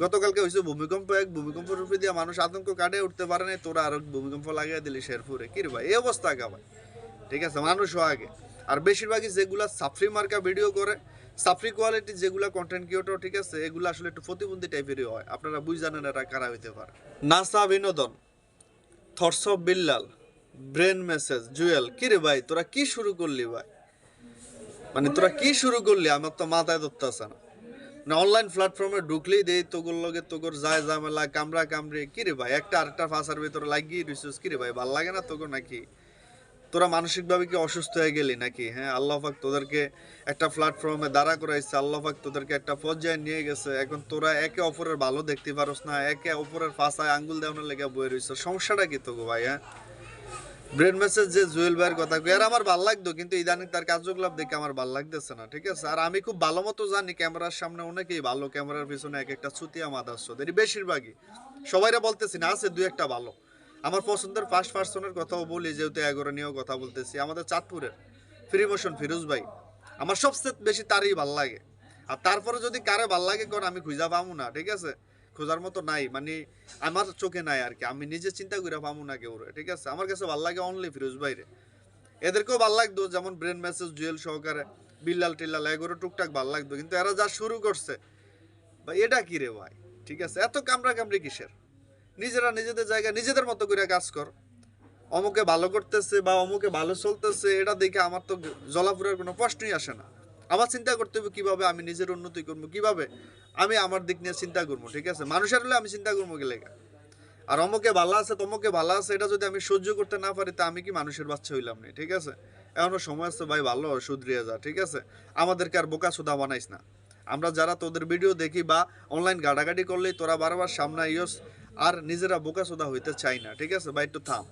গতকালকে হয়েছে ভূমিকম্প, এক ভূমিকম্প রূপে দিয়ে মানুষ আতঙ্ক কাটিয়ে উঠতে পারে না, তোরা আরো ভূমিকম্প লাগিয়ে দিলি শেরপুরে, কি রে ভাই এই অবস্থা আগে ভাই। ঠিক আছে, মানুষও আগে। আর বেশিরভাগই যেগুলা সাফরি মার্কা ভিডিও করে, সাফরি কোয়ালিটি যেগুলা কন্টেন্ট ক্রিয়েটর, ঠিক আছে, এগুলো আসলে একটু প্রতিবন্ধী টাইপেরই হয়। আপনারা বুঝ জানেন এরা কারা হইতে পারে। নাসা বিনোদন, thoughts of Billal, brain message, Jewel, কি রে ভাই তোরা কি শুরু করলি ভাই? মানে তোরা কি শুরু করলি, আমার তো মাথায় ধরতেছে না। না অনলাইন প্ল্যাটফর্মে ঢুকলেই দেই তোগর লগে তোগর যায় ঝামেলা, কামড়া কামড়ে, কি রে ভাই একটা আরেকটা ফাঁসার ভিতরে লাগিয়ে দিছিস, কি রে ভাই ভাল লাগে না তোগর নাকি? তোরা মানসিকভাবে কি অসুস্থ হয়ে গেলি নাকি? হ্যাঁ, আল্লাহ পাক তোদেরকে একটা প্ল্যাটফর্মে দাঁড়া করাইছে, আল্লাহ পাক তোদেরকে একটা পর্যায়ে নিয়ে গেছে, এখন তোরা একে অপরের ভালো দেখতে পারোস না, একে অপরের ফাঁসায় আঙ্গুল দেওয়ানোর লেগে বয়ে রইছ, সমস্যাটা কি তোগো ভাই? হ্যাঁ, ব্রেন মেসেজ যে জুয়েল ভাইয়ের কথা কই, আর আমার ভাল লাগতো, কিন্তু ইদানিং তার কার্যকলাপ দেখে আমার ভাল লাগতেছে না। ঠিক আছে, আর আমি খুব ভালো মতো জানি ক্যামেরার সামনে অনেকেই ভালো, ক্যামেরার পিছনে এক একটা ছুতিয়া মাদার এর বেশিরভাগই, সবাইরা বলতেছি না, আছে দুই একটা ভালো। আমার পছন্দের ফার্স্ট পার্সনের কথাও বলি, যেহেতু এগোরা নিয়েও কথা বলতেছি, আমাদের চাঁদপুরের ফ্রি মোশন ফিরোজ ভাই, আমার সবচেয়ে বেশি তারই ভাল লাগে। আর তারপরে যদি কারে ভাল লাগে কোন আমি খুঁজা পাবো না, ঠিক আছে, খোঁজার মতো নাই, মানে আমার চোখে নাই আর কি, আমি নিজে চিন্তা করে পাবো না কেউ। ঠিক আছে, আমার কাছে ভাল লাগে অনলি ফিরোজ ভাইরে। এদেরকেও ভাল লাগতো, যেমন ব্রেন মেসেজ, জুয়েল সহকারে, বিল্লাল টিল্লাল, এগুলো টুকটাক ভাল লাগতো, কিন্তু এরা যা শুরু করছে ভাই, এটা কি রে ভাই? ঠিক আছে, এত কামড়া কামড়ি কিসের? নিজেরা নিজেদের জায়গায় নিজেদের মতো করে কাজ কর। অমুকে ভালো করতেছে বা অমুকে ভালো চলতেছে, এটা দেখে আমার তো জলাপুরের কোনো প্রশ্নই আসে না। আমার চিন্তা করতে হবে কিভাবে আমি নিজের উন্নতি করবো, কিভাবে আমি আমার দিক নিয়ে চিন্তা করবো। ঠিক আছে, মানুষের হলে আমি চিন্তা করবো গেলে, আর অমুকে ভালো আছে তমুকে ভালো আছে, এটা যদি আমি সহ্য করতে না পারি, তা আমি কি মানুষের বাচ্চা হইলাম না? ঠিক আছে, এখনো সময় আছে ভাই, ভালো শুধরিয়ে যা। ঠিক আছে, আমাদেরকে আর বোকা সুদা বানাইস না। আমরা যারা তোদের ভিডিও দেখি বা অনলাইন গাড়াগাড়ি করলেই তোরা বারবার সামনে আইস, আর নিজেরা বোকা সুদা হইতে চাই না। ঠিক আছে ভাই, একটু থাম।